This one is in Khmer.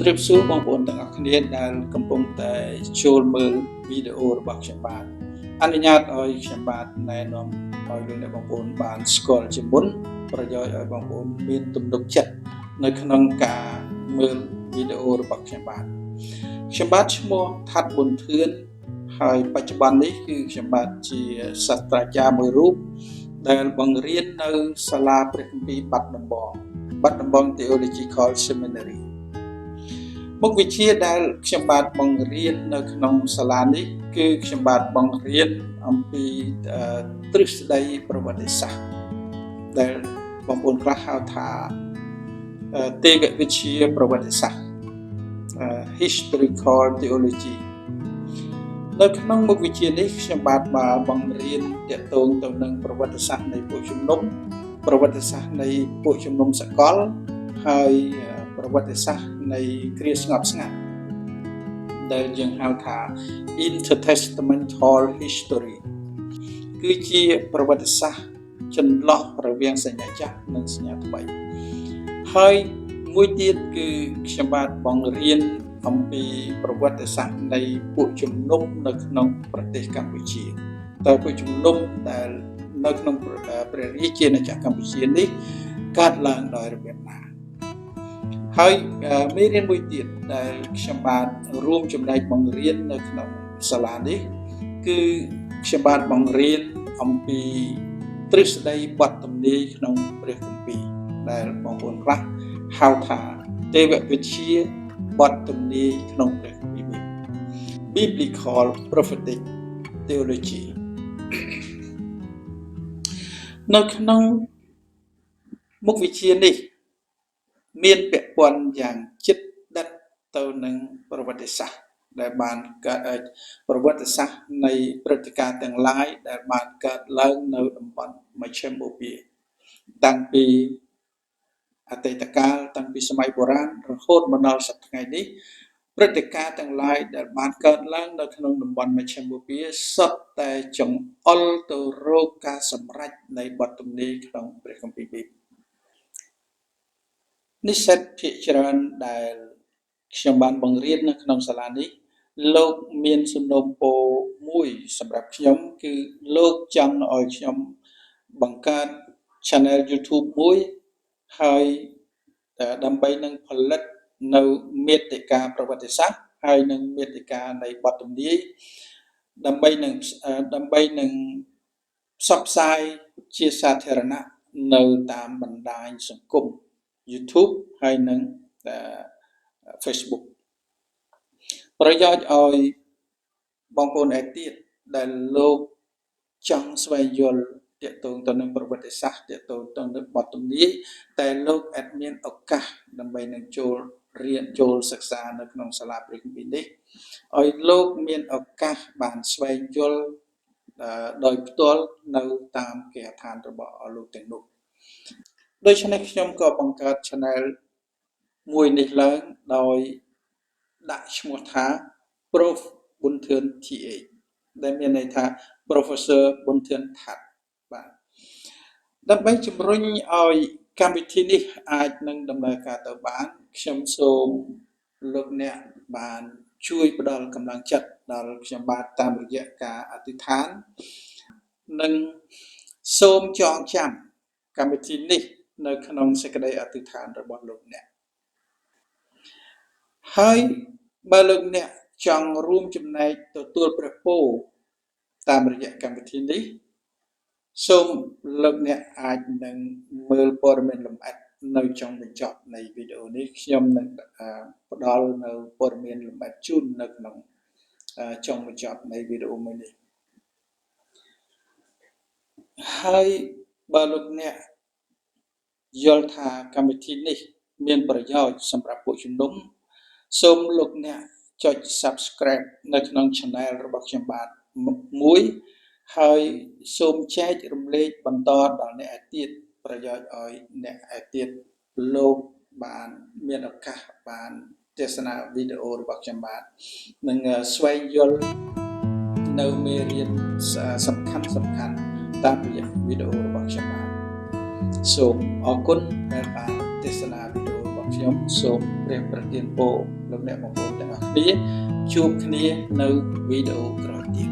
ម្រាបសួរបងប្អូនទាំងអស់គ្នាដែលកំពុងតែចូលមើលវីដេអូរបស់ខ្ញុំបាទអនុញ្ញាតឲ្យខ្ញុំបាទណែនាំឲ្យលោកអ្នកបងប្អូនបានស្គាល់ជាមុនប្រយោជន៍ឲ្យបងប្អូនមានទំនុកចិត្តនៅក្នុងការមើលវីដេអូរបស់ខ្ញុំបាទឈ្មោះថាត់ប៊ុនធឿនហើយបច្ចុប្បន្ននេះគឺខ្ញុំបាទជាសាស្ត្រាចារ្យមួយរូបដែលបង្រៀននៅសាលាព្រះគម្ពីរបាត់ដំបង Theological Seminary មុខវិជ្ជាដែលខ្ញុំបាទបង្រៀននៅក្នុងសាលានេះគឺខ្ញុំបាទបង្រៀនអំពីទ្រឹស្ដីប្រវត្តិសាស្ត្រដែលបងប្អូនខ្លះហៅថាទេវវិទ្យាប្រវត្តិសាស្ត្រ Historical Theology នៅក្នុងមុខវិជ្ជានេះខ្ញុំបាទបង្រៀនទាក់ទងទៅនឹងប្រវត្តិសាស្ត្រនៃពួកជំនុំប្រវត្តិសាស្ត្រនៃពួកជំនុំសកលហើយប្រវត្តិសាស្ត្រនៃគ្រាស្ងប់ស្ងាត់ដែលយើងហៅថា Intertestamental History គឺជាប្រវត្តិសាស្ត្រចន្លោះរវាងសញ្ញាចាស់និងសញ្ញាថ្មីហើយមួយទៀតគឺខ្ញុំបាទបង្រៀនអំពីប្រវត្តិសាស្ត្រនៃពួកជំនុំនៅក្នុងប្រទេសកម្ពុជាតើពួកជំនុំដែលនៅក្នុងព្រះរាជាណាចក្រកម្ពុជានេះកើតឡើងដោយរបៀបណាហើយមេរៀនមួយទៀតដែលខ្ញុំបាទរួមចំណែកបង្រៀននៅក្នុងសាលានេះគឺខ្ញុំបាទបង្រៀនអំពីទ្រឹស្ដីបទទំនាយក្នុងព្រះគម្ពីរដែលបងប្អូនខ្លះហៅថាទេវវិទ្យាបទទំនាយក្នុងព្រះគម្ពីរ Biblical Prophetic Theology នៅក្នុងមុខវិជ្ជានេះមានពាក់ព័ន្ធយ៉ាងជិតដិតទៅនឹងប្រវត្តិសាស្ត្រដែលបានកើតប្រវត្តិសាស្ត្រនៃព្រឹត្តិការណ៍ទាំងឡាយដែលបានកើតឡើងនៅតំបន់មជ្ឈិមបូព៌ាតាំងពីអតីតកាលតាំងពីសម័យបុរាណរហូតមកដល់សប្តាហ៍ថ្ងៃនេះព្រឹត្តិការណ៍ទាំងឡាយដែលបានកើតឡើងនៅក្នុងតំបន់មជ្ឈិមបូព៌ាសុទ្ធតែចង្អុលទៅរកការសម្រេចនៃបទទំនាយក្នុងព្រះគម្ពីរនិស្សិតភាគច្រើនដែលខ្ញុំបានបង្រៀននៅក្នុងសាលានេះលោកមានសំណូមពរមួយសម្រាប់ខ្ញុំគឺលោកចង់ឲ្យខ្ញុំបង្កើត Channel YouTube មួយហើយដើម្បីនឹងផលិតនៅមាតិកាប្រវត្តិសាស្ត្រហើយនឹងមាតិកានៃបទទំនាយដើម្បីនឹងផ្សព្វផ្សាយជាសាធារណៈនៅតាមបណ្ដាញសង្គម YouTube ហើយនិង Facebook ប្រយោជន៍ឲ្យបងប្អូនឯទៀតដែលលោកចង់ស្វែងយល់ទាក់ទងទៅនឹងប្រវត្តិសាស្ត្រទាក់ទងទៅនឹងបទទំនាយតែលោកអាចមានឱកាសដើម្បីនឹងចូលរៀនចូលសិក្សានៅក្នុងសាលាព្រះគម្ពីរនេះឲ្យលោកមានឱកាសបានស្វែងយល់ដោយផ្ទាល់នៅតាមគេហដ្ឋានរបស់លោកទាំងនោះដូច្នេះខ្ញុំក៏បង្កើត Channel មួយនេះឡើងដោយដាក់ឈ្មោះថា Prof ប៊ុនធឿន TH ដែលមានន័យថា Professor ប៊ុនធឿនថាត់បាទដើម្បីជំរុញឲ្យកម្មវិធីនេះអាចនឹងដំណើរការទៅបានខ្ញុំសូមលោកអ្នកបានជួយផ្ដល់កម្លាំងចិត្តដល់ខ្ញុំបាទតាមរយៈការអធិដ្ឋាននិងសូមចងចាំកម្មវិធីនេះនៅក្នុងសេចក្តីអធិដ្ឋានរបស់លោកអ្នកហើយបើលោកអ្នកចង់រួមចំណែកទទួលព្រះពរតាមរយៈកម្មវិធីនេះសូមលោកអ្នកអាចនឹងមើលព័ត៌មានលម្អិតនៅចុងបញ្ចប់នៃវីដេអូនេះខ្ញុំនឹងផ្ដល់នៅព័ត៌មានលម្អិតជូននៅក្នុងចុងបញ្ចប់នៃវីដេអូមួយនេះហើយបើលោកអ្នកយល់ថាកម្មវិធីនេះមានប្រយោជន៍សម្រាប់ពួកជំនុំសូមលោកអ្នកចុច Subscribe នៅក្នុង Channel របស់ខ្ញុំបាទមួយហើយសូមចែករំលែកបន្តដល់អ្នកឯទៀតប្រយោជន៍ឲ្យអ្នកឯទៀតលោកបានមានឱកាសបានទស្សនាវីដេអូរបស់ខ្ញុំបាទនិងស្វែងយល់នៅមេរៀនសំខាន់តាមរយៈវីដេអូរបស់ខ្ញុំបាទសូមអរគុណដែលបានទស្សនាវីដេអូរបស់ខ្ញុំសូម ព្រះប្រទានពរលោកអ្នកបងប្អូនទាំងអស់គ្នាជួបគ្នានៅវីដេអូក្រោយទៀត